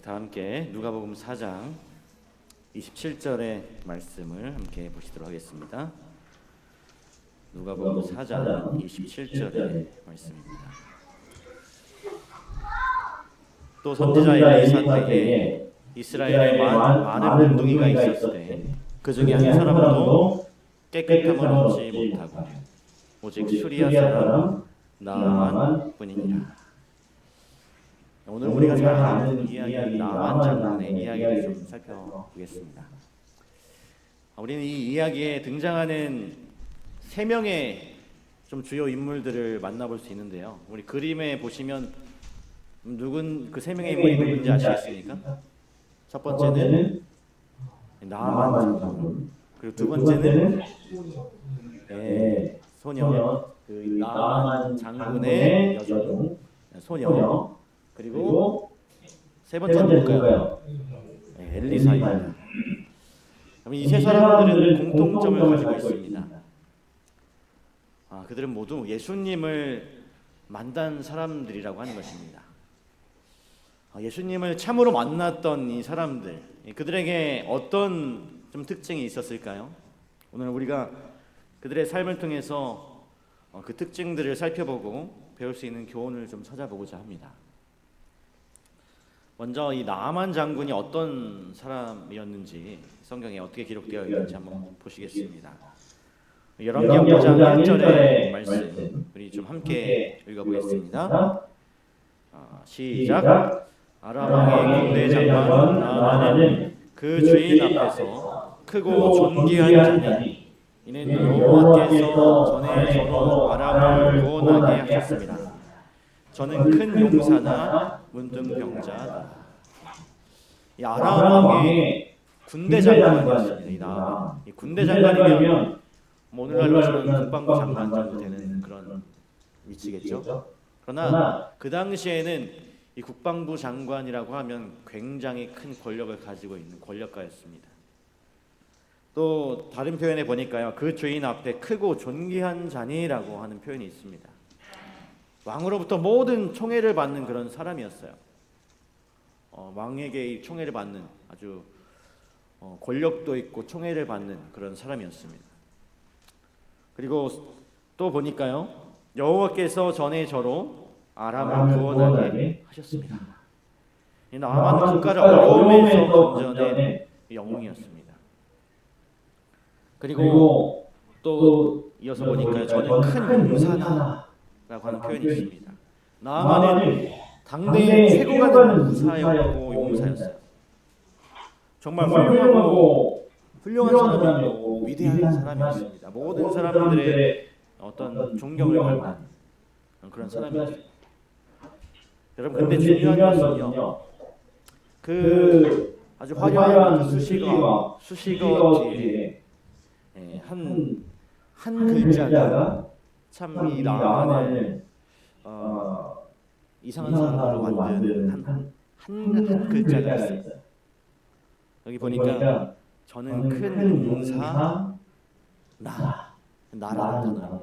다 함께 누가복음 4장 27절의 말씀을 함께 보시도록 하겠습니다. 누가복음 4장 27절의 말씀입니다. 또 선지자 엘리사 때에 이스라엘에 많은 문둥이가 있었을 때 그 중에 한 사람도 깨끗함을 얻지 못하고 오직 수리아 사람 나아만 뿐이니라. 오늘 우리가 잘 아는 이야기 나만 장군의 이야기를 좀 살펴보겠습니다. 우리는 이 이야기에 등장하는 세 명의 좀 주요 인물들을 만나볼 수 있는데요. 우리 그림에 보시면 그 세 명의 인물이 누군지 아시겠습니까? 첫 번째는 나만 장군, 그리고 두 번째는 소녀, 그 나만 장군의 여종 소녀, 그리고 세 번째는 누굴까요? 엘리사입니다. 이 세 사람들은 공통점을 가지고 있습니다. 그들은 모두 예수님을 만난 사람들이라고 하는 것입니다. 예수님을 참으로 만났던 이 사람들, 그들에게 어떤 좀 특징이 있었을까요? 오늘 우리가 그들의 삶을 통해서 그 특징들을 살펴보고 배울 수 있는 교훈을 좀 찾아보고자 합니다. 먼저 이 나아만 장군이 어떤 사람이었는지 성경에 어떻게 기록되어 있는지 한번 보시겠습니다. 열왕기하 5장 1절의 말씀 우리 좀 함께 읽어보겠습니다. 시작. 아람 왕의 군대 장관 나아만은 그 주인 앞에서 크고 존귀한 자니 이는 여호와께서 전에 저로 아람을 구원하게 하셨습니다. 저는 큰 용사나 문둥병자다. 이 아람 왕의 군대 장관이었습니다. 이 군대 장관이면 오늘날로 치면 국방부 장관 정도 되는 그런 위치겠죠. 그러나 그 당시에는 이 국방부 장관이라고 하면 굉장히 큰 권력을 가지고 있는 권력가였습니다. 또 다른 표현에 보니까요, 그 주인 앞에 크고 존귀한 자니라고 하는 표현이 있습니다. 왕으로부터 모든 총애를 받는 그런 사람이었어요. 왕에게 이 총애를 받는 아주 권력도 있고 총애를 받는 그런 사람이었습니다. 그리고 또 보니까요, 여호와께서 전에 저로 아람을 구원하게 하셨습니다. 이 나아만은 국가를 어려움에서 건져낸 영웅이었습니다. 그리고 또 이어서 보니까요, 저는 큰 용사다 라고 하는 표현이 있습니다. 나아만은 당대의 최고가 되는 무사였고 용사였어요. 정말 훌륭한 사람이었고 위대한 사람이었습니다. 모든 사람들의 어떤 존경을 받는 그런 사람이었어요. 여러분, 근데 중요한 것은요, 그 아주 화려한 수식어 뒤에 한 글자가 참 이 나아만을 이상한 사람으로 만든 한 글자가 있어요. 여기 보니까 저는 큰 용사 나라는 단어입니다.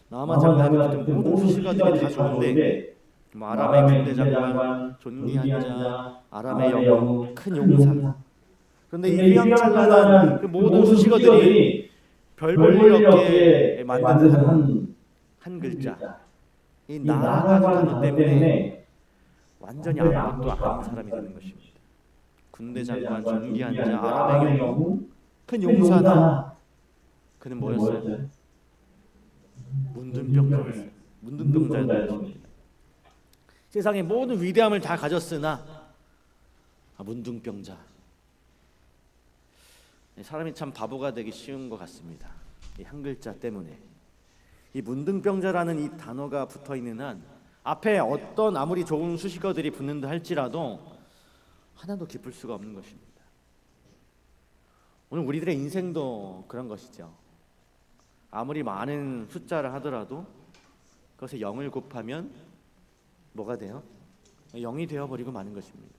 나아만 장관이 모든 수식어들이 다 좋은데 아람의 군대 장관, 존귀한 자, 아람의 영웅, 큰 용사. 그런데 이 휘황찬란한 그 모든 수식어들이 별 볼 일 없게 만든 한 글자, 이 나라는 단어 때문에 완전히 아무것도 아닌 사람이 되는 것입니다. 군대 장관, 존귀한 자, 아람의 영웅, 큰 용사나 그는 뭐였어요? 문둥병자였어요. 문둥병자였습니다. 세상의 모든 위대함을 다 가졌으나 문둥병자. 사람이 참 바보가 되기 쉬운 것 같습니다. 이 한 글자 때문에. 이 문둥병자라는 이 단어가 붙어 있는 한 앞에 어떤 아무리 좋은 수식어들이 붙는다 할지라도 하나도 기쁠 수가 없는 것입니다. 오늘 우리들의 인생도 그런 것이죠. 아무리 많은 숫자를 하더라도 그것에 0을 곱하면 뭐가 돼요? 0이 되어버리고 마는 것입니다.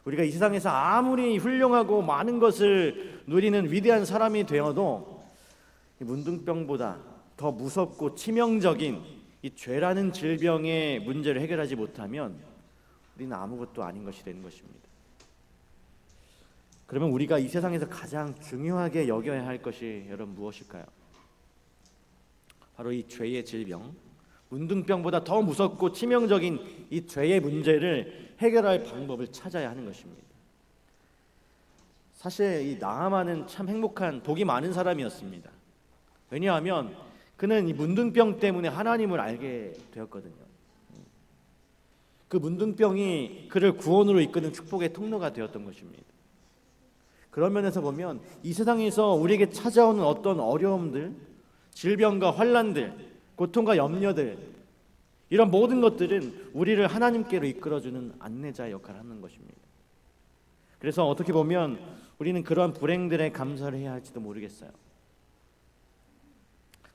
우리가 이 세상에서 아무리 훌륭하고 많은 것을 누리는 위대한 사람이 되어도 이 문둥병보다 더 무섭고 치명적인 이 죄라는 질병의 문제를 해결하지 못하면 우리는 아무것도 아닌 것이 되는 것입니다. 그러면 우리가 이 세상에서 가장 중요하게 여겨야 할 것이 여러분 무엇일까요? 바로 이 죄의 질병, 문둥병보다 더 무섭고 치명적인 이 죄의 문제를 해결할 방법을 찾아야 하는 것입니다. 사실 이 나아만은 참 행복한 복이 많은 사람이었습니다. 왜냐하면 그는 이 문둥병 때문에 하나님을 알게 되었거든요. 그 문둥병이 그를 구원으로 이끄는 축복의 통로가 되었던 것입니다. 그런 면에서 보면 이 세상에서 우리에게 찾아오는 어떤 어려움들, 질병과 환난들, 고통과 염려들, 이런 모든 것들은 우리를 하나님께로 이끌어주는 안내자의 역할을 하는 것입니다. 그래서 어떻게 보면 우리는 그런 불행들에 감사를 해야 할지도 모르겠어요.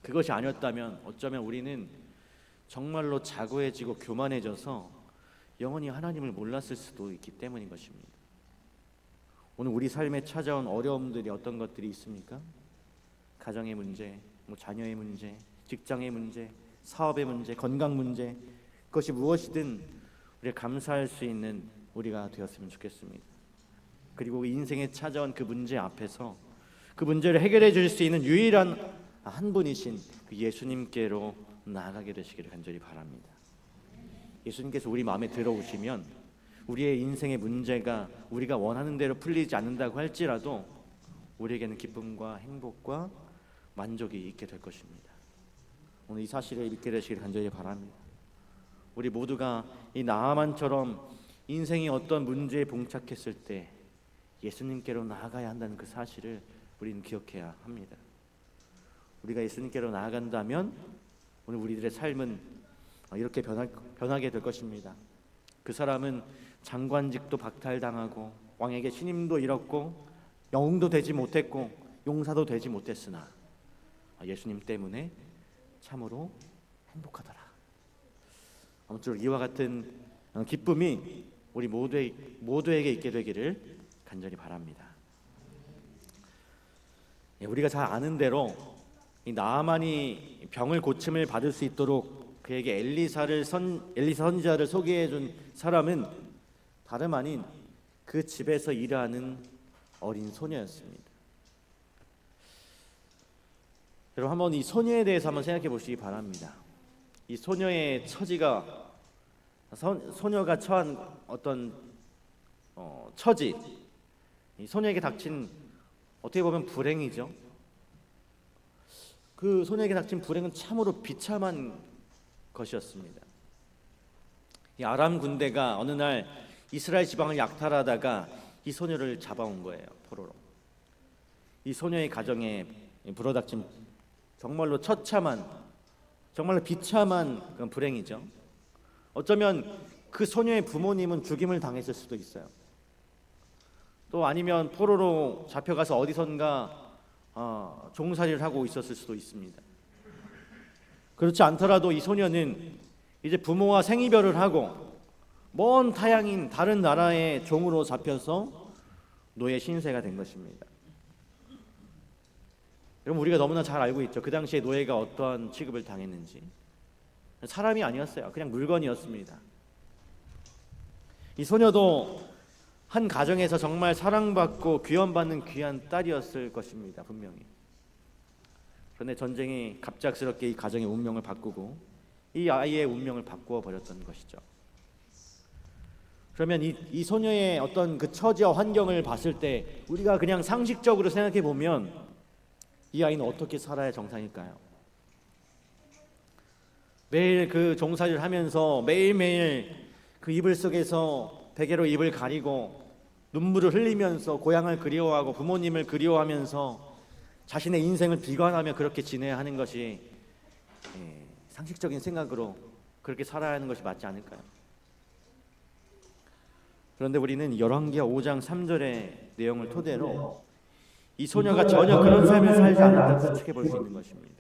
그것이 아니었다면 어쩌면 우리는 정말로 자고해지고 교만해져서 영원히 하나님을 몰랐을 수도 있기 때문인 것입니다. 오늘 우리 삶에 찾아온 어려움들이 어떤 것들이 있습니까? 가정의 문제, 자녀의 문제, 직장의 문제, 사업의 문제, 건강 문제, 그것이 무엇이든 우리가 감사할 수 있는 우리가 되었으면 좋겠습니다. 그리고 인생에 찾아온 그 문제 앞에서 그 문제를 해결해 줄 수 있는 유일한 한 분이신 그 예수님께로 나아가게 되시기를 간절히 바랍니다. 예수님께서 우리 마음에 들어오시면 우리의 인생의 문제가 우리가 원하는 대로 풀리지 않는다고 할지라도 우리에게는 기쁨과 행복과 만족이 있게 될 것입니다. 오늘 이 사실을 믿게 되시기를 간절히 바랍니다. 우리 모두가 이 나아만처럼 인생이 어떤 문제에 봉착했을 때 예수님께로 나아가야 한다는 그 사실을 우리는 기억해야 합니다. 우리가 예수님께로 나아간다면 오늘 우리들의 삶은 이렇게 변하게 될 것입니다. 그 사람은 장관직도 박탈당하고 왕에게 신임도 잃었고 영웅도 되지 못했고 용사도 되지 못했으나 예수님 때문에 참으로 행복하더라. 아무쪼록 이와 같은 기쁨이 우리 모두에게 있게 되기를 간절히 바랍니다. 우리가 잘 아는 대로 이 나아만이 병을 고침을 받을 수 있도록 그에게 엘리사 선지자를 소개해 준 사람은 다름 아닌 그 집에서 일하는 어린 소녀였습니다. 여러분 한번 이 소녀에 대해서 한번 생각해 보시기 바랍니다. 이 소녀의 처지가 소녀가 처한 어떤 처지, 이 소녀에게 닥친 어떻게 보면 불행이죠. 그 소녀에게 닥친 불행은 참으로 비참한 것이었습니다. 이 아람 군대가 어느 날 이스라엘 지방을 약탈하다가 이 소녀를 잡아온 거예요. 포로로. 이 소녀의 가정에 불어닥친 정말로 처참한, 정말로 비참한 그런 불행이죠. 어쩌면 그 소녀의 부모님은 죽임을 당했을 수도 있어요. 또 아니면 포로로 잡혀가서 어디선가 종살이를 하고 있었을 수도 있습니다. 그렇지 않더라도 이 소녀는 이제 부모와 생이별을 하고 먼 타향인 다른 나라의 종으로 잡혀서 노예 신세가 된 것입니다. 여러분 우리가 너무나 잘 알고 있죠. 그 당시에 노예가 어떠한 취급을 당했는지. 사람이 아니었어요. 그냥 물건이었습니다. 이 소녀도 한 가정에서 정말 사랑받고 귀염받는 귀한 딸이었을 것입니다. 분명히. 그런데 전쟁이 갑작스럽게 이 가정의 운명을 바꾸고 이 아이의 운명을 바꾸어 버렸던 것이죠. 그러면 이 소녀의 어떤 그 처지와 환경을 봤을 때 우리가 그냥 상식적으로 생각해 보면 이 아이는 어떻게 살아야 정상일까요? 매일 그 종살이를 하면서 매일매일 그 이불 속에서 베개로 입을 가리고 눈물을 흘리면서 고향을 그리워하고 부모님을 그리워하면서 자신의 인생을 비관하며 그렇게 지내야 하는 것이 상식적인 생각으로 그렇게 살아야 하는 것이 맞지 않을까요? 그런데 우리는 열왕기하 5장 3절의 내용을 토대로 이 소녀가 전혀 그런 삶을 살지 않았다고 추측해 볼 수 있는 것입니다.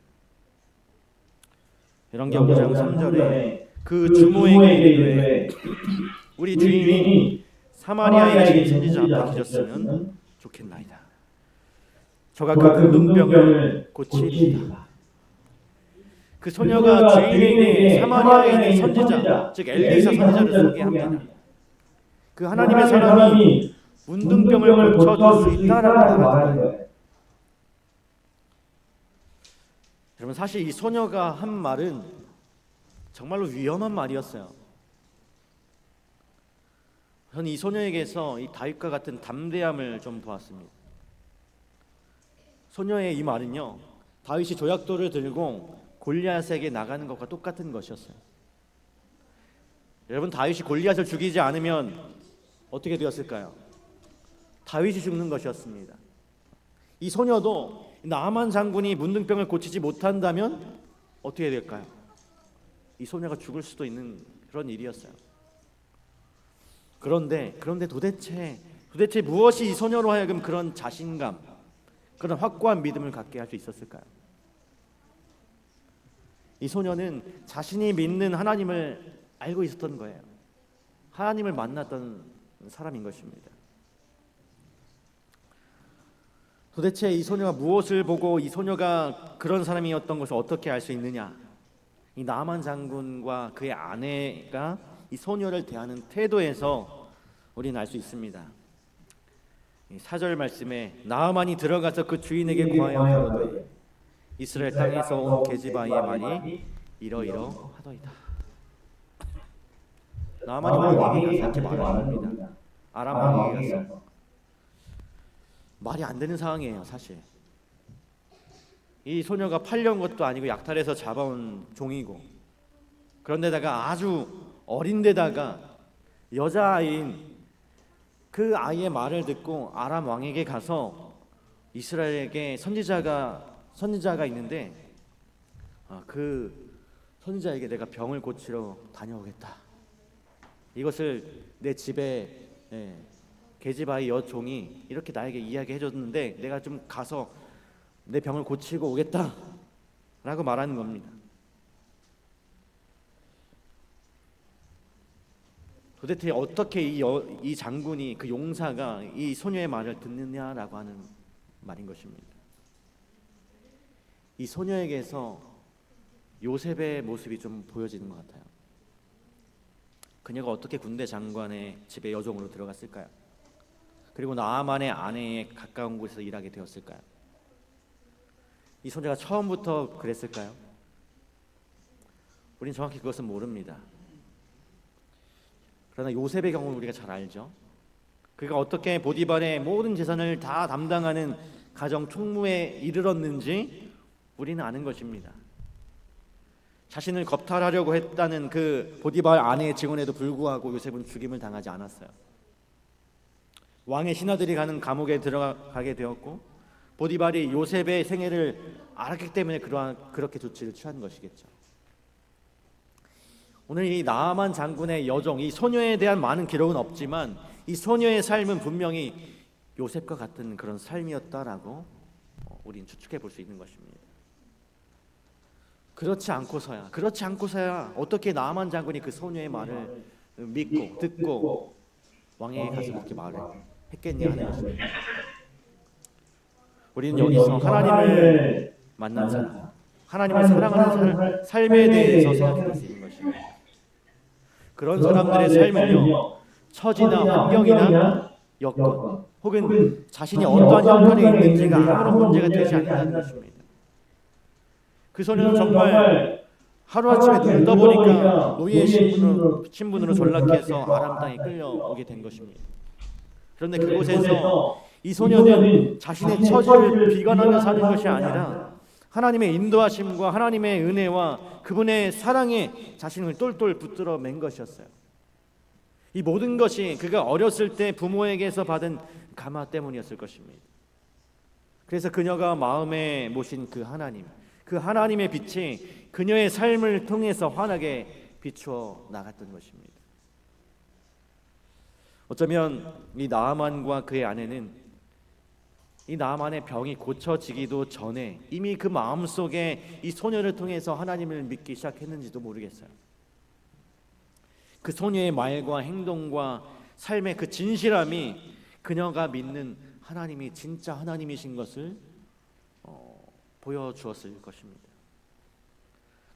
열왕기하 5장 3절에 그 주모에게 이르되 우리 주인이 사마리아에 계신 선지자 앞에 계셨으면 좋겠나이다. 저가 그 문둥병을 고치리이다. 그 소녀가 주인에게 사마리아에 있는 선지자, 즉 엘리사 선지자를 소개합니다. 그 하나님의 사람이 문둥병을 고쳐줄 수 있다라고 말하는 거예요. 여러분, 사실 이 소녀가 한 말은 정말로 위험한 말이었어요. 저는 이 소녀에게서 이 다윗과 같은 담대함을 좀 보았습니다. 소녀의 이 말은요, 다윗이 조약돌을 들고 골리앗에게 나가는 것과 똑같은 것이었어요. 여러분, 다윗이 골리앗을 죽이지 않으면 어떻게 되었을까요? 다윗이 죽는 것이었습니다. 이 소녀도 나아만 장군이 문둥병을 고치지 못한다면 어떻게 될까요? 이 소녀가 죽을 수도 있는 그런 일이었어요. 그런데 도대체 무엇이 이 소녀로 하여금 그런 자신감, 그런 확고한 믿음을 갖게 할 수 있었을까요? 이 소녀는 자신이 믿는 하나님을 알고 있었던 거예요. 하나님을 만났던 사람인 것입니다. 도대체 이 소녀가 무엇을 보고 이 소녀가 그런 사람이었던 것을 어떻게 알 수 있느냐? 이 나아만 장군과 그의 아내가 이 소녀를 대하는 태도에서 우리는 알 수 있습니다. 4절 말씀에 나아만이 들어가서 그 주인에게 구하여 가로되 이스라엘 땅에서 온 게지바의 말이 이러이러하더이다. 나아만이 왕에게 가서 이렇게 말을 합니다. 아람 왕에게 가서. 말이 안 되는 상황이에요, 사실. 이 소녀가 팔려온 것도 아니고 약탈해서 잡아온 종이고, 그런데다가 아주 어린데다가 여자아이인 그 아이의 말을 듣고 아람 왕에게 가서 이스라엘에게 선지자가 있는데 그 선지자에게 내가 병을 고치러 다녀오겠다. 이것을 내 집에 게지바의 여종이 이렇게 나에게 이야기해줬는데 내가 좀 가서 내 병을 고치고 오겠다 라고 말하는 겁니다. 도대체 어떻게 이 장군이, 그 용사가 이 소녀의 말을 듣느냐라고 하는 말인 것입니다. 이 소녀에게서 요셉의 모습이 좀 보여지는 것 같아요. 그녀가 어떻게 군대 장관의 집에 여종으로 들어갔을까요? 그리고 나아만의 아내에 가까운 곳에서 일하게 되었을까요? 이 소녀가 처음부터 그랬을까요? 우리는 정확히 그것은 모릅니다. 그러나 요셉의 경우는 우리가 잘 알죠. 그가 어떻게 보디발의 모든 재산을 다 담당하는 가정 총무에 이르렀는지 우리는 아는 것입니다. 자신을 겁탈하려고 했다는 그 보디발 아내의 증언에도 불구하고 요셉은 죽임을 당하지 않았어요. 왕의 신하들이 가는 감옥에 들어가게 되었고, 보디발이 요셉의 생애를 알았기 때문에 그렇게 조치를 취한 것이겠죠. 오늘 이 나아만 장군의 여종, 이 소녀에 대한 많은 기록은 없지만 이 소녀의 삶은 분명히 요셉과 같은 그런 삶이었다라고 우리는 추측해 볼 수 있는 것입니다. 그렇지 않고서야 어떻게 나아만 장군이 그 소녀의 말을 믿고 듣고 왕에게 가서 그렇게 말을 했겠냐 하는 것입니다. 우리는 여기서 하나님을 만난 사람, 하나님을 사랑하는 삶에 대해서 생각해 볼 수 있는 것입니다. 그런 사람들의 삶은요, 처지나 환경이나 여건 혹은 자신이 어떠한 형편에 있는지가 아무런 문제가 되지 않는다는 것입니다. 그 소녀는 정말 하루아침에 눈을 떠보니까 노예 신분으로 전락해서 아람 땅에 끌려오게 된 것입니다. 그런데 그곳에서 이 소녀는 자신의 처지를 비관하며 사는 것이 아니라 하나님의 인도하심과 하나님의 은혜와 그분의 사랑에 자신을 똘똘 붙들어 맨 것이었어요. 이 모든 것이 그가 어렸을 때 부모에게서 받은 감화 때문이었을 것입니다. 그래서 그녀가 마음에 모신 그 하나님의 빛이 그녀의 삶을 통해서 환하게 비추어 나갔던 것입니다. 어쩌면 이 나아만과 그의 아내는 이 나아만의 병이 고쳐지기도 전에 이미 그 마음속에 이 소녀를 통해서 하나님을 믿기 시작했는지도 모르겠어요. 그 소녀의 말과 행동과 삶의 그 진실함이 그녀가 믿는 하나님이 진짜 하나님이신 것을 보여주었을 것입니다.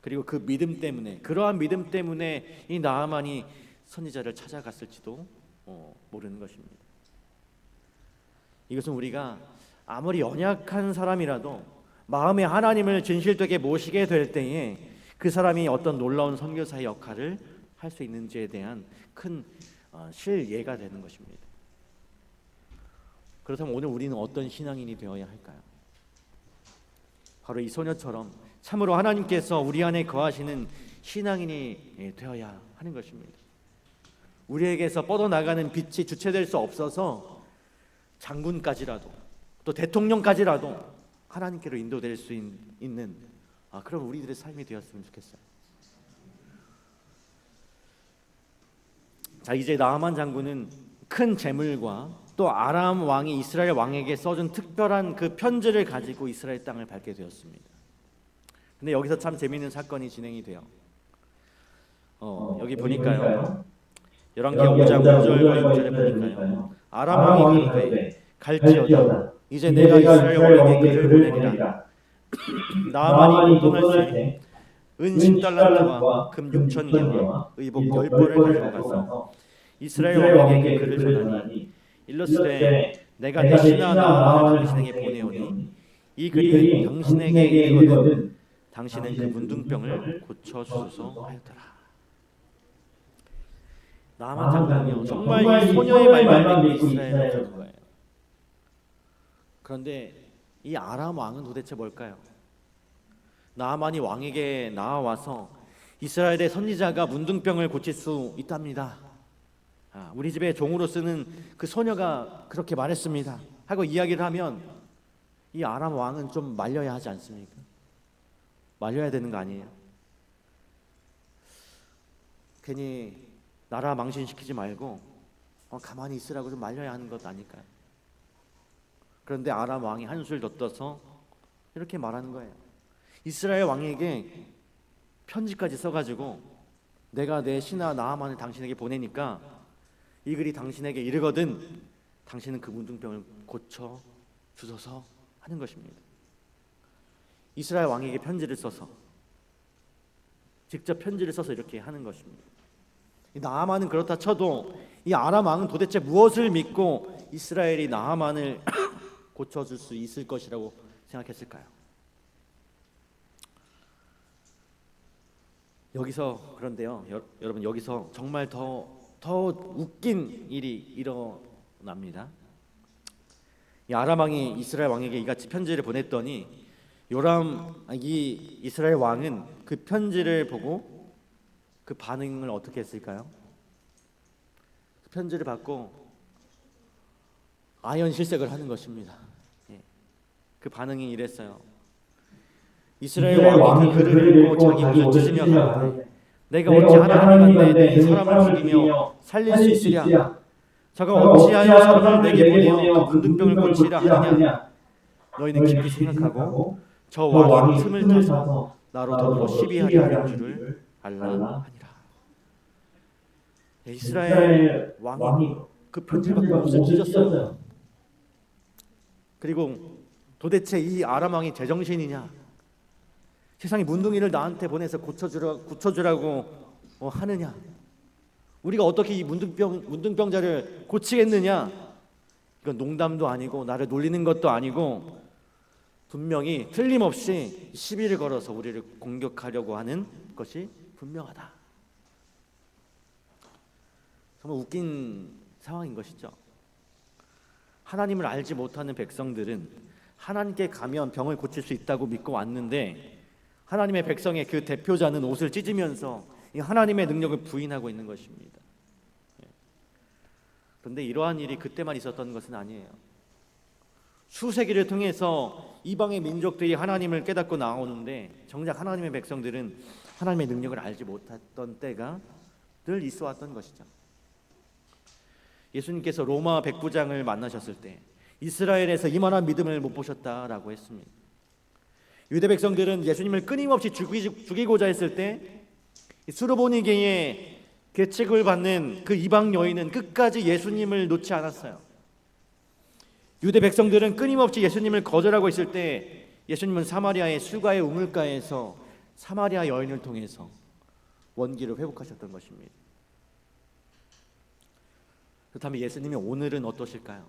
그리고 그러한 믿음 때문에 이 나아만이 선지자를 찾아갔을지도 모르는 것입니다. 이것은 우리가 아무리 연약한 사람이라도 마음에 하나님을 진실되게 모시게 될 때에 그 사람이 어떤 놀라운 선교사의 역할을 할 수 있는지에 대한 큰 실예가 되는 것입니다. 그렇다면 오늘 우리는 어떤 신앙인이 되어야 할까요? 바로 이 소녀처럼 참으로 하나님께서 우리 안에 거하시는 신앙인이 되어야 하는 것입니다. 우리에게서 뻗어나가는 빛이 주체될 수 없어서 장군까지라도 또 대통령까지라도 하나님께로 인도될 수 있는 그런 우리들의 삶이 되었으면 좋겠어요. 자, 이제 나아만 장군은 큰 재물과 또 아람 왕이 이스라엘 왕에게 써준 특별한 그 편지를 가지고 이스라엘 땅을 밟게 되었습니다. 근데 여기서 참 재미있는 사건이 진행이 돼요. 여기 보니까요, 열왕기하 5장 5절과 6절에 보니까요, 아람 왕이 가로되 갈지어다 이제 내가 이스라엘 왕에게 글을 보내리라. 나아만이 떠날 때 은 10달란트와 금 6,000개와 의복 10벌을 가지고 가서 이스라엘 왕에게 글을 전하니 일러스되 내가 내 신하 나아만을 당신에게 보내오니 이 글이 당신에게 이르거든 당신은 그 문둥병을 고쳐주소서 하였더라. 나아만 장군은요, 정말 이 소녀의 말만 믿고 이스라엘을 가는 거예요. 그런데 이 아람 왕은 도대체 뭘까요? 나아만이 왕에게 나와서 이스라엘의 선지자가 문둥병을 고칠 수 있답니다. 우리 집에 종으로 쓰는 그 소녀가 그렇게 말했습니다 하고 이야기를 하면 이 아람 왕은 좀 말려야 하지 않습니까? 말려야 되는 거 아니에요? 괜히 나라 망신시키지 말고 가만히 있으라고 좀 말려야 하는 것 아닐까요? 그런데 아람 왕이 한술 더 떠서 이렇게 말하는 거예요. 이스라엘 왕에게 편지까지 써가지고 내가 내 신하 나아만을 당신에게 보내니까 이 글이 당신에게 이르거든 당신은 그 문둥병을 고쳐 주소서 하는 것입니다. 이스라엘 왕에게 편지를 써서 직접 편지를 써서 이렇게 하는 것입니다. 나아만은 그렇다 쳐도 이 아람 왕은 도대체 무엇을 믿고 이스라엘이 나아만을 고쳐줄 수 있을 것이라고 생각했을까요? 여기서 그런데요, 여러분 여기서 정말 더 웃긴 일이 일어납니다. 이 아람 왕이 이스라엘 왕에게 이같이 편지를 보냈더니 이 이스라엘 왕은 그 편지를 보고 그 반응을 어떻게 했을까요? 그 편지를 받고 아연실색을 하는 것입니다. 그 반응이 이랬어요. 이스라엘 왕이 그 글을 읽고 자기 옷을 찢으며 가로되 내가 어찌 하나님이 간데 내 사람을 죽이며 살릴 수 있으랴? 저가 어찌하여 사람을 내게 보내어 그 문둥병을 고치라 하느냐? 너희는 깊이 생각하고 저 왕이 틈을 타서 나로 더불어 시비하려 하는 줄을 알라 하니라. 이스라엘 왕이 그 편지를 받고 옷을 찢었어요. 그리고 도대체 이 아람 왕이 제정신이냐? 세상에 문둥이를 나한테 보내서 고쳐주라고 하느냐? 우리가 어떻게 이 문둥병자를 고치겠느냐? 이건 농담도 아니고 나를 놀리는 것도 아니고 분명히 틀림없이 시비를 걸어서 우리를 공격하려고 하는 것이 분명하다. 정말 웃긴 상황인 것이죠. 하나님을 알지 못하는 백성들은 하나님께 가면 병을 고칠 수 있다고 믿고 왔는데 하나님의 백성의 그 대표자는 옷을 찢으면서 이 하나님의 능력을 부인하고 있는 것입니다. 그런데 이러한 일이 그때만 있었던 것은 아니에요. 수세기를 통해서 이방의 민족들이 하나님을 깨닫고 나오는데 정작 하나님의 백성들은 하나님의 능력을 알지 못했던 때가 늘 있어 왔던 것이죠. 예수님께서 로마 백부장을 만나셨을 때 이스라엘에서 이만한 믿음을 못 보셨다라고 했습니다. 유대 백성들은 예수님을 끊임없이 죽이고자 했을 때 수르보니게의 계책을 받는 그 이방 여인은 끝까지 예수님을 놓지 않았어요. 유대 백성들은 끊임없이 예수님을 거절하고 있을 때 예수님은 사마리아의 수가의 우물가에서 사마리아 여인을 통해서 원기를 회복하셨던 것입니다. 그렇다면 예수님이 오늘은 어떠실까요?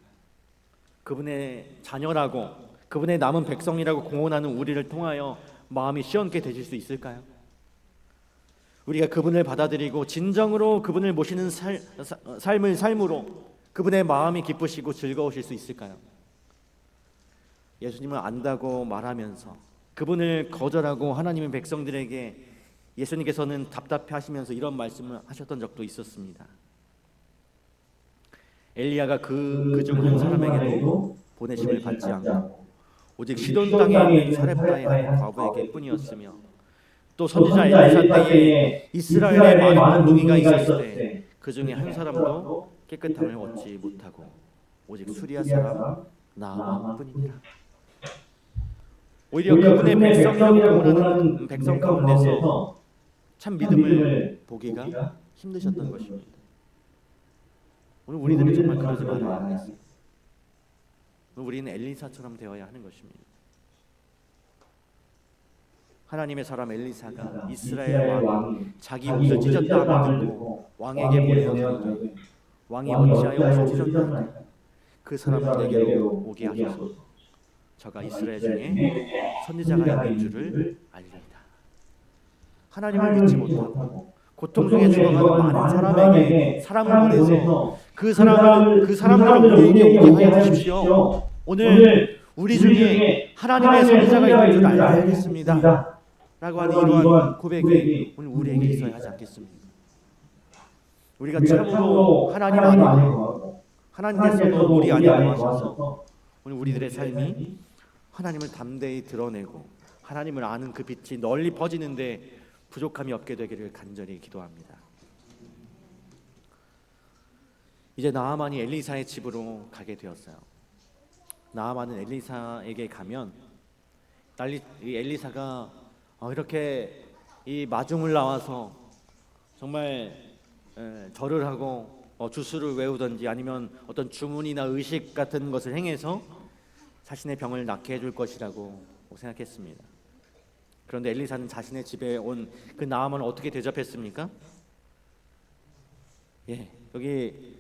그분의 자녀라고, 그분의 남은 백성이라고 공언하는 우리를 통하여 마음이 시원케 되실 수 있을까요? 우리가 그분을 받아들이고 진정으로 그분을 모시는 삶을 삶으로 그분의 마음이 기쁘시고 즐거우실 수 있을까요? 예수님을 안다고 말하면서 그분을 거절하고 하나님의 백성들에게 예수님께서는 답답해 하시면서 이런 말씀을 하셨던 적도 있었습니다. 엘리야가 그중 한 사람에게도 보내심을 받지 않고 오직 시돈 땅에 있는 사렙다의 한 과부에게 뿐이었으며, 또 선지자 엘리사 때에 이스라엘에 많은 문둥이가 있었을 때 그 중에 한 사람도 깨끗함을 얻지 못하고 오직 수리아 사람 나아만뿐이니라. 오히려 그분의 백성이라고 공언하는 백성 가운데서 참 믿음을 보기가 힘드셨던 것입니다. 오늘 우리들은 정말 그러지 말아야 하겠습니다. 우리는 엘리사처럼 되어야 하는 것입니다. 하나님의 사람 엘리사가 이스라엘 왕이 자기 옷을 찢었다 함을 듣고 왕에게 보내어 왕이 어찌하여 옷을 찢었나 그 사람에게로 오게 하소서. 저가 이스라엘 중에 선지자가 있는 줄을 알리이다. 하나님을 믿지 못하고 고통 중에 죽어가는 많은 사람에게 사람을 보내서 그 사람들을 우리에게 오게 하여 주십시오. 오늘 우리 중에 하나님의 선지자가 있는 줄 알겠습니다 라고 하는 이러한 고백이 오늘 우리에게 있어야 하지 않겠습니까? 우리가 참으로 하나님 안에 하나님께서도 우리 안에 거하셔서 오늘 우리들의 삶이 하나님을 담대히 드러내고 하나님을 아는 그 빛이 널리 퍼지는데 부족함이 없게 되기를 간절히 기도합니다. 이제 나아만이 엘리사의 집으로 가게 되었어요. 나아만은 엘리사에게 가면 이 엘리사가 이렇게 이 마중을 나와서 정말 절을 하고 주수를 외우든지 아니면 어떤 주문이나 의식 같은 것을 행해서 자신의 병을 낫게 해줄 것이라고 생각했습니다. 그런데 엘리사는 자신의 집에 온 그 나아만을 어떻게 대접했습니까? 여기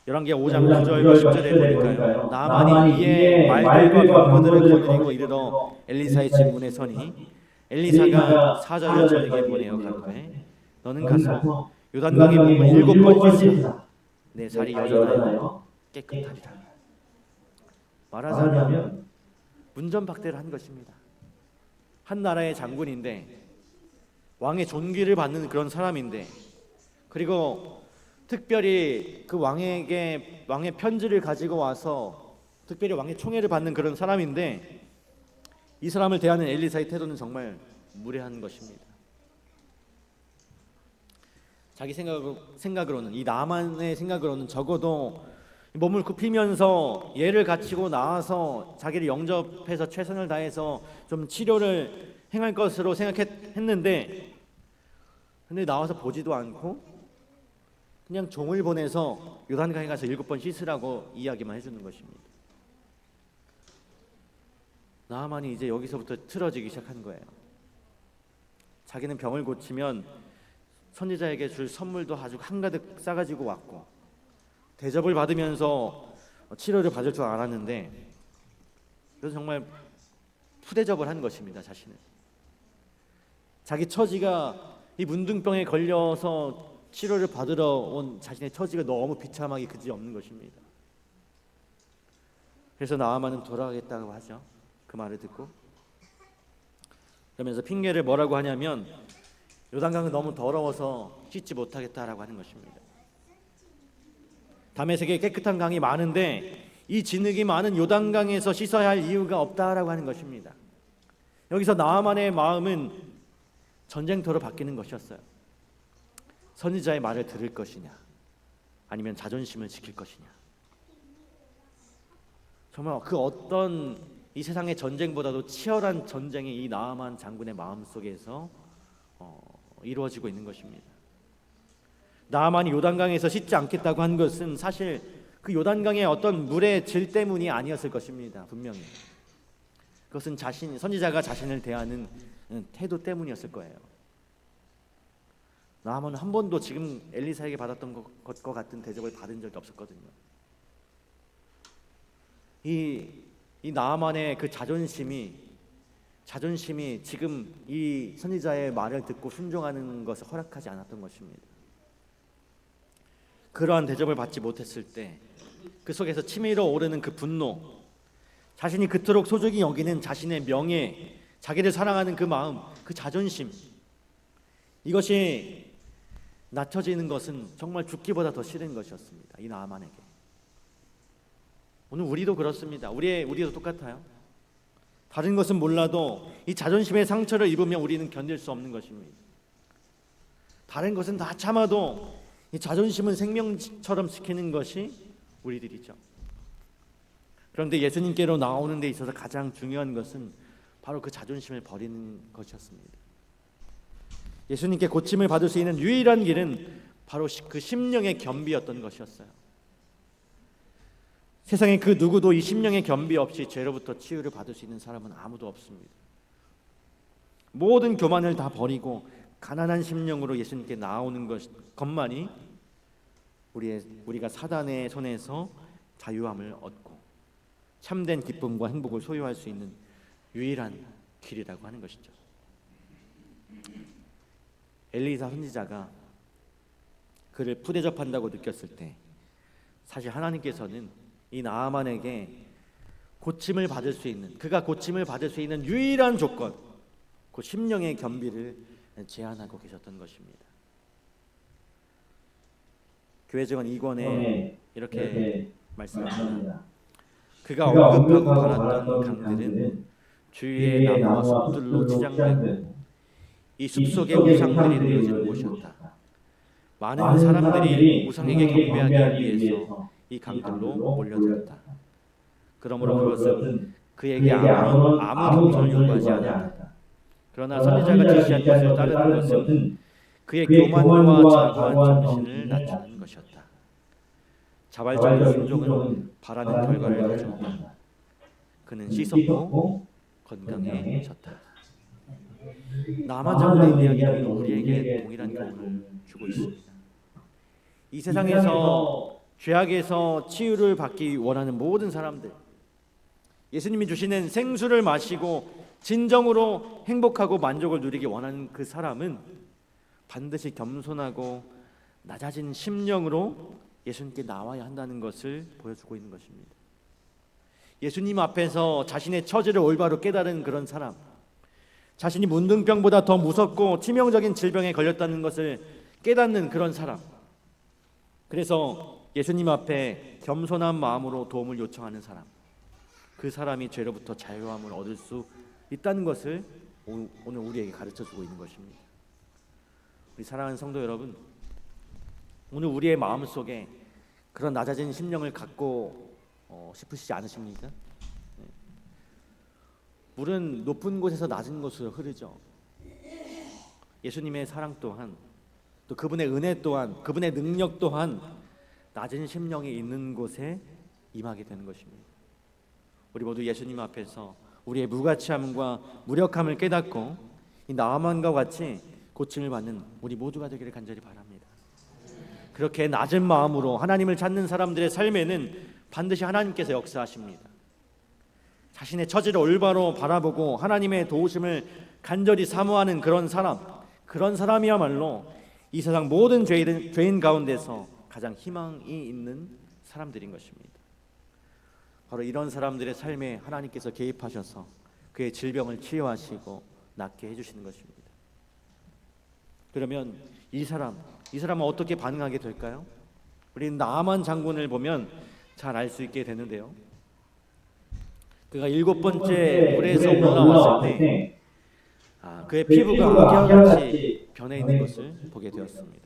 열왕기하 5장 9절과 10절에 보니까요, 나아만이 이에 말들과 병거들을 거느리고 이르러 엘리사의 집 문에 서니 엘리사가 사자를 저에게 보내어 가로되 너는 가서 요단강에 몸을 7번 씻으라. 내 살이 여전하여 깨끗하리라. 말하자면 문전박대를 한 것입니다. 한 나라의 장군인데 왕의 존귀를 받는 그런 사람인데, 그리고 특별히 그 왕의 편지를 가지고 와서 특별히 왕의 총애를 받는 그런 사람인데 이 사람을 대하는 엘리사의 태도는 정말 무례한 것입니다. 자기 생각으로는 이 나만의 생각으로는 적어도 몸을 굽히면서 예를 갖추고 나와서 자기를 영접해서 최선을 다해서 좀 치료를 행할 것으로 생각했는데, 근데 나와서 보지도 않고 그냥 종을 보내서 요단강에 가서 7번 씻으라고 이야기만 해주는 것입니다. 나아만이 이제 여기서부터 틀어지기 시작한 거예요. 자기는 병을 고치면 선지자에게 줄 선물도 아주 한가득 싸가지고 왔고 대접을 받으면서 치료를 받을 줄 알았는데, 그래서 정말 푸대접을 한 것입니다. 자신을. 자기 처지가 이 문둥병에 걸려서 치료를 받으러 온 자신의 처지가 너무 비참하기 그지없는 것입니다. 그래서 나아만은 돌아가겠다고 하죠. 그 말을 듣고. 그러면서 핑계를 뭐라고 하냐면 요단강은 너무 더러워서 씻지 못하겠다라고 하는 것입니다. 다메섹에 깨끗한 강이 많은데 이 진흙이 많은 요단강에서 씻어야 할 이유가 없다라고 하는 것입니다. 여기서 나아만의 마음은 전쟁터로 바뀌는 것이었어요. 선지자의 말을 들을 것이냐 아니면 자존심을 지킬 것이냐. 정말 그 어떤 이 세상의 전쟁보다도 치열한 전쟁이 이 나아만 장군의 마음속에서 이루어지고 있는 것입니다. 나아만이 요단강에서 씻지 않겠다고 한 것은 사실 그 요단강의 어떤 물의 질 때문이 아니었을 것입니다. 분명히 그것은 선지자가 자신을 대하는 태도 때문이었을 거예요. 나아만은 한 번도 지금 엘리사에게 받았던 것과 같은 대접을 받은 적이 없었거든요. 이 나아만의 그 자존심이 지금 이 선지자의 말을 듣고 순종하는 것을 허락하지 않았던 것입니다. 그러한 대접을 받지 못했을 때 그 속에서 치밀어 오르는 그 분노, 자신이 그토록 소중히 여기는 자신의 명예, 자기를 사랑하는 그 마음, 그 자존심, 이것이 낮춰지는 것은 정말 죽기보다 더 싫은 것이었습니다. 이 나아만에게. 오늘 우리도 그렇습니다. 우리도 똑같아요. 다른 것은 몰라도 이 자존심의 상처를 입으면 우리는 견딜 수 없는 것입니다. 다른 것은 다 참아도 이 자존심은 생명처럼 지키는 것이 우리들이죠. 그런데 예수님께로 나오는 데 있어서 가장 중요한 것은 바로 그 자존심을 버리는 것이었습니다. 예수님께 고침을 받을 수 있는 유일한 길은 바로 그 심령의 겸비였던 것이었어요. 세상에 그 누구도 이 심령의 겸비 없이 죄로부터 치유를 받을 수 있는 사람은 아무도 없습니다. 모든 교만을 다 버리고 가난한 심령으로 예수님께 나오는 것만이 우리가 사단의 손에서 자유함을 얻고 참된 기쁨과 행복을 소유할 수 있는 유일한 길이라고 하는 것이죠. 엘리사 선지자가 그를 푸대접한다고 느꼈을 때 사실 하나님께서는 이 나아만에게 그가 고침을 받을 수 있는 유일한 조건, 그 심령의 겸비를 제안하고 계셨던 것입니다. 교회증언 2권에 이렇게 말씀합니다. 그가 언급하고 바랐던 강들은 주위의 나무와 숲들로 치장되고 이 숲속의 우상들이 놓여진 곳이었다. 많은 사람들이 우상에게 경배하기 위해서 이 강들로 몰려들었다. 그러므로 그것은 그에게 아무 겸손을 요구하지 않았다. 그러나 선지자가 지시한 것을 따르는 것은 그의 교만과 자고한 정신을 낮추는 것이었다. 자발적인 순종은 바라는 결과를 가져온다. 그는 씻었고 건강해졌다. 나아만 장군의 이야기는 우리에게 동일한 교훈을 주고 있습니다. 이 세상에서 죄악에서 치유를 받기 원하는 모든 사람들, 예수님이 주시는 생수를 마시고 진정으로 행복하고 만족을 누리기 원하는 그 사람은 반드시 겸손하고 낮아진 심령으로 예수님께 나와야 한다는 것을 보여주고 있는 것입니다. 예수님 앞에서 자신의 처지를 올바로 깨달은 그런 사람, 자신이 문둥병보다 더 무섭고 치명적인 질병에 걸렸다는 것을 깨닫는 그런 사람, 그래서 예수님 앞에 겸손한 마음으로 도움을 요청하는 사람, 그 사람이 죄로부터 자유함을 얻을 수 있다는 것을 오늘 우리에게 가르쳐주고 있는 것입니다. 우리 사랑하는 성도 여러분, 오늘 우리의 마음속에 그런 낮아진 심령을 갖고 싶으시지 않으십니까? 물은 높은 곳에서 낮은 곳으로 흐르죠. 예수님의 사랑 또한, 또 그분의 은혜 또한, 그분의 능력 또한 낮은 심령이 있는 곳에 임하게 되는 것입니다. 우리 모두 예수님 앞에서 우리의 무가치함과 무력함을 깨닫고 이 나아만과 같이 고침을 받는 우리 모두가 되기를 간절히 바랍니다. 그렇게 낮은 마음으로 하나님을 찾는 사람들의 삶에는 반드시 하나님께서 역사하십니다. 자신의 처지를 올바로 바라보고 하나님의 도우심을 간절히 사모하는 그런 사람이야말로 이 세상 모든 죄인 가운데서 가장 희망이 있는 사람들인 것입니다. 바로 이런 사람들의 삶에 하나님께서 개입하셔서 그의 질병을 치유하시고 낫게 해주시는 것입니다. 그러면 이 사람은 어떻게 반응하게 될까요? 우리 나아만 장군을 보면 잘 알 수 있게 되는데요. 그가 7번째 물에서 올라왔을 때 그의 피부가 악양같이 변해 있는 것을 보게 되었습니다.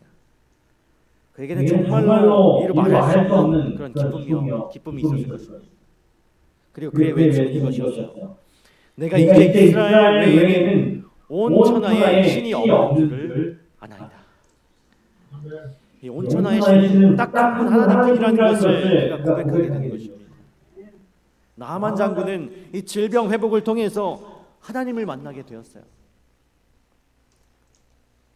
그에게는 정말로 이루 말할 수 없는 그런 기쁨이 있었을 것입니다. 그리고 그의 외침은 이것이었어요. 내가 이제 이스라엘 외에는 온 천하에 신이 없는 줄을 아나이다. 이 온 천하의 신은 딱 한 분 하나님뿐이라는 것을 그가 고백하게 되는 것입니다. 나아만 장군은 이 질병 회복을 통해서 하나님을 만나게 되었어요.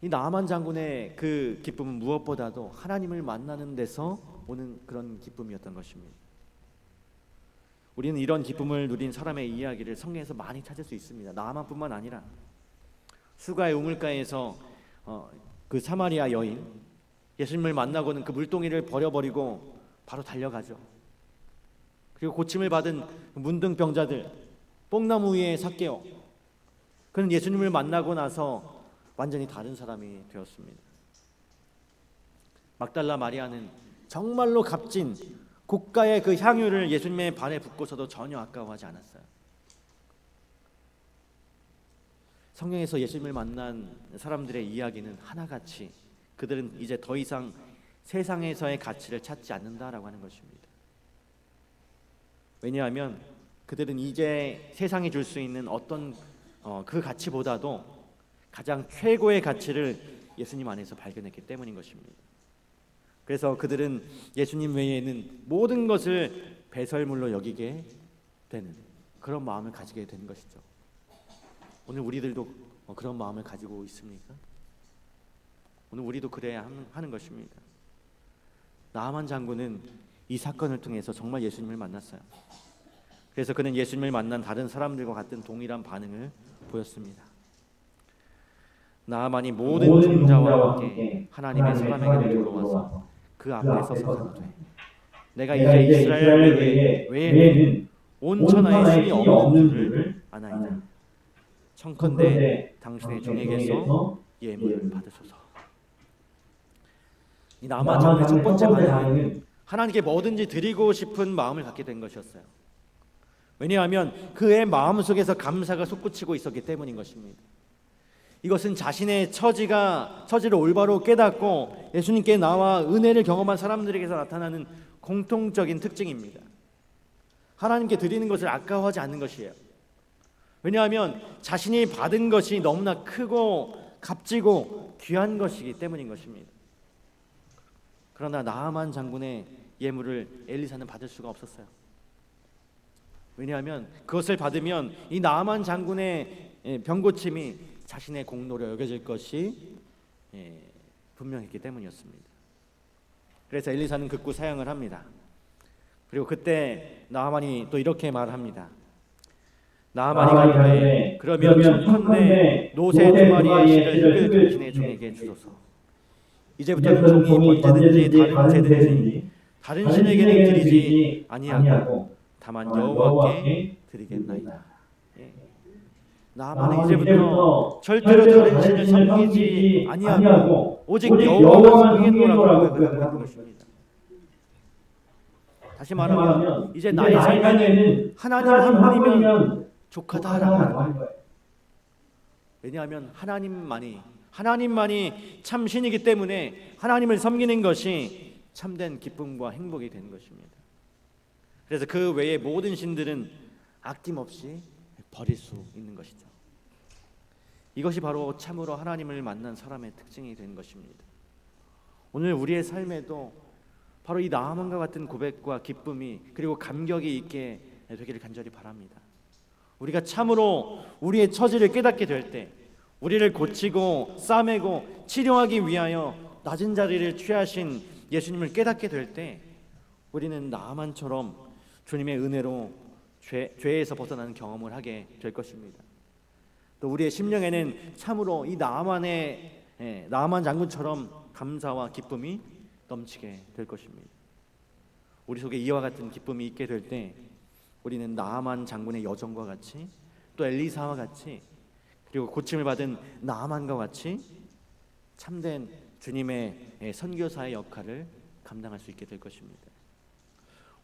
이 나아만 장군의 그 기쁨은 무엇보다도 하나님을 만나는 데서 오는 그런 기쁨이었던 것입니다. 우리는 이런 기쁨을 누린 사람의 이야기를 성경에서 많이 찾을 수 있습니다. 나아만뿐만 아니라 수가의 우물가에서 그 사마리아 여인, 예수님을 만나고는 그 물동이를 버려버리고 바로 달려가죠. 그리고 고침을 받은 문둥병자들, 뽕나무 위에 삭개오, 그는 예수님을 만나고 나서 완전히 다른 사람이 되었습니다. 막달라 마리아는 정말로 값진 고가의 그 향유를 예수님의 발에 붓고서도 전혀 아까워하지 않았어요. 성경에서 예수님을 만난 사람들의 이야기는 하나같이 그들은 이제 더 이상 세상에서의 가치를 찾지 않는다라고 하는 것입니다. 왜냐하면 그들은 이제 세상이 줄 수 있는 어떤 그 가치보다도 가장 최고의 가치를 예수님 안에서 발견했기 때문인 것입니다. 그래서 그들은 예수님 외에는 모든 것을 배설물로 여기게 되는 그런 마음을 가지게 되는 것이죠. 오늘 우리들도 그런 마음을 가지고 있습니까? 오늘 우리도 그래야 하는 것입니다. 나아만 장군은 이 사건을 통해서 정말 예수님을 만났어요. 그래서 그는 예수님을 만난 다른 사람들과 같은 동일한 반응을 보였습니다. 나아만이 모든 종자와 함께 하나님의 사람에게로 돌아와서 그 앞에 서서 가로되 내가 이제 이스라엘 외에는 온 천하에 신이 없는 줄을 아나이다. 청컨대 당신의 종에게서 예물을 받으소서. 이 나아만 장군의 첫 번째 반응은 하나님께 뭐든지 드리고 싶은 마음을 갖게 된 것이었어요. 왜냐하면 그의 마음속에서 감사가 솟구치고 있었기 때문인 것입니다. 이것은 자신의 처지를 올바로 깨닫고 예수님께 나와 은혜를 경험한 사람들에게서 나타나는 공통적인 특징입니다. 하나님께 드리는 것을 아까워하지 않는 것이에요. 왜냐하면 자신이 받은 것이 너무나 크고 값지고 귀한 것이기 때문인 것입니다. 그러나 나아만 장군의 예물을 엘리사는 받을 수가 없었어요. 왜냐하면 그것을 받으면 이 나아만 장군의 병고침이 자신의 공로로 여겨질 것이 분명했기 때문이었습니다. 그래서 엘리사는 극구 사양을 합니다. 그리고 그때 나아만이 또 이렇게 말합니다. 나아만이 가로되 그러면 청컨대 노새 두 마리의 실을 흙을 당신의 종에게 주소서. 이제부터는 종이 번제든지 다른 제든지 다른 신에게는 드리지 아니하고 다만 여호와께 드리겠나이다. 나아만은 이제부터 절대로 다른 신을 섬기지 아니하고 오직 여호와만 섬기노라고 고백을 하는 것입니다. 다시 말하면 이제 나의 삶에는 하나님 한 분이면 족하다라고 하는 거예요. 왜냐하면 하나님만이 참 신이기 때문에 하나님을 섬기는 것이 참된 기쁨과 행복이 되는 것입니다. 그래서 그 외의 모든 신들은 아낌없이 버릴 수 있는 것이죠. 이것이 바로 참으로 하나님을 만난 사람의 특징이 되는 것입니다. 오늘 우리의 삶에도 바로 이 나아만과 같은 고백과 기쁨이 그리고 감격이 있게 되기를 간절히 바랍니다. 우리가 참으로 우리의 처지를 깨닫게 될 때, 우리를 고치고 싸매고 치료하기 위하여 낮은 자리를 취하신 예수님을 깨닫게 될 때 우리는 나아만처럼 주님의 은혜로 죄에서 벗어나는 경험을 하게 될 것입니다. 또 우리의 심령에는 참으로 이 나아만 장군처럼 감사와 기쁨이 넘치게 될 것입니다. 우리 속에 이와 같은 기쁨이 있게 될 때 우리는 나아만 장군의 여정과 같이 또 엘리사와 같이 그리고 고침을 받은 나아만과 같이 참된 주님의 선교사의 역할을 감당할 수 있게 될 것입니다.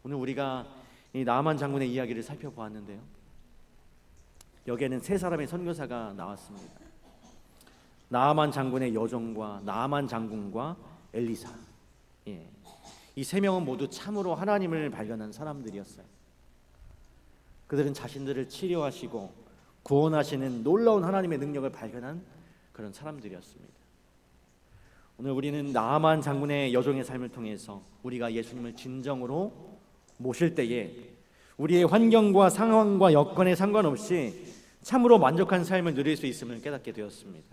오늘 우리가 이 나아만 장군의 이야기를 살펴보았는데요. 여기에는 세 사람의 선교사가 나왔습니다. 나아만 장군의 여종과 나아만 장군과 엘리사. 이 세 명은 모두 참으로 하나님을 발견한 사람들이었어요. 그들은 자신들을 치료하시고 구원하시는 놀라운 하나님의 능력을 발견한 그런 사람들이었습니다. 오늘 우리는 나아만 장군의 여종의 삶을 통해서 우리가 예수님을 진정으로 모실 때에 우리의 환경과 상황과 여건에 상관없이 참으로 만족한 삶을 누릴 수 있음을 깨닫게 되었습니다.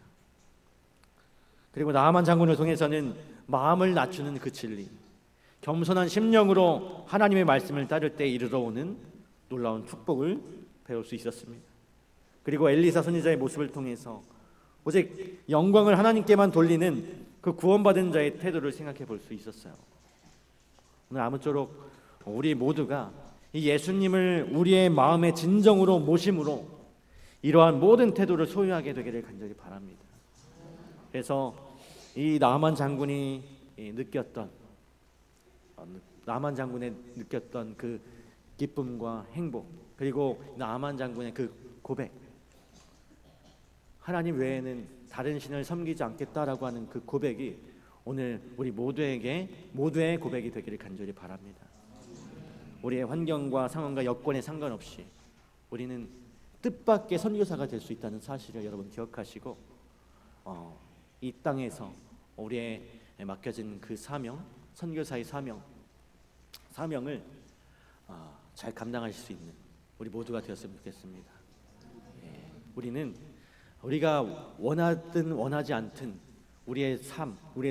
그리고 나아만 장군을 통해서는 마음을 낮추는 그 진리, 겸손한 심령으로 하나님의 말씀을 따를 때 이르러오는 놀라운 축복을 배울 수 있었습니다. 그리고 엘리사 선지자의 모습을 통해서 오직 영광을 하나님께만 돌리는 그 구원받은 자의 태도를 생각해 볼 수 있었어요. 오늘 아무쪼록 우리 모두가 이 예수님을 우리의 마음의 진정으로 모심으로 이러한 모든 태도를 소유하게 되기를 간절히 바랍니다. 그래서 이 나만 장군이 느꼈던 그 기쁨과 행복, 그리고 나만 장군의 그 고백, 하나님 외에는 다른 신을 섬기지 않겠다라고 하는 그 고백이 오늘 우리 모두의 고백이 되기를 간절히 바랍니다. 우리의 환경과 상황과 여건에 상관없이 우리는 뜻밖의 선교사가 될 수 있다는 사실을 여러분 기억하시고 이 땅에서 우리의 맡겨진 그 사명, 선교사의 사명을 잘 감당하실 수 있는 우리 모두가 되었으면 좋겠습니다. 우리가 원하든 원하지 않든 우리의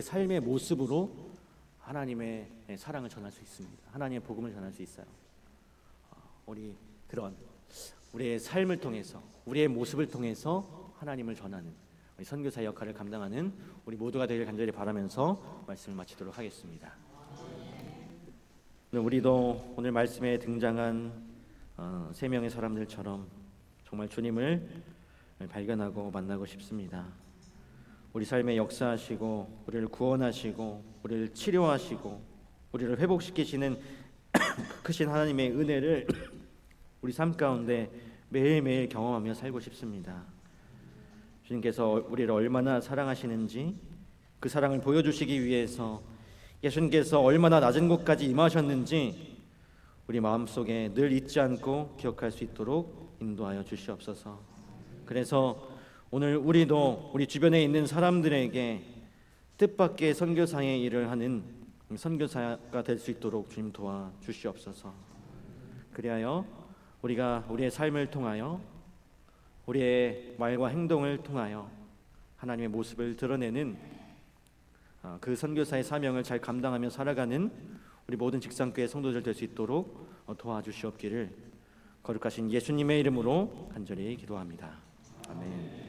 삶의 모습으로 하나님의 사랑을 전할 수 있습니다. 하나님의 복음을 전할 수 있어요. 우리의 삶을 통해서, 우리의 모습을 통해서 하나님을 전하는 우리 선교사 역할을 감당하는 우리 모두가 되길 간절히 바라면서 말씀을 마치도록 하겠습니다. 우리도 오늘 말씀에 등장한 세 명의 사람들처럼 정말 주님을 발견하고 만나고 싶습니다. 우리 삶에 역사하시고 우리를 구원하시고 우리를 치료하시고 우리를 회복시키시는 크신 하나님의 은혜를 우리 삶 가운데 매일매일 경험하며 살고 싶습니다. 주님께서 우리를 얼마나 사랑하시는지 그 사랑을 보여주시기 위해서 예수님께서 얼마나 낮은 곳까지 임하셨는지 우리 마음속에 늘 잊지 않고 기억할 수 있도록 인도하여 주시옵소서. 그래서 오늘 우리도 우리 주변에 있는 사람들에게 뜻밖의 선교사의 일을 하는 선교사가 될 수 있도록 주님 도와주시옵소서. 그리하여 우리가 우리의 삶을 통하여 우리의 말과 행동을 통하여 하나님의 모습을 드러내는 그 선교사의 사명을 잘 감당하며 살아가는 우리 모든 직상교회 성도들 될 수 있도록 도와주시옵기를 거룩하신 예수님의 이름으로 간절히 기도합니다. 아멘.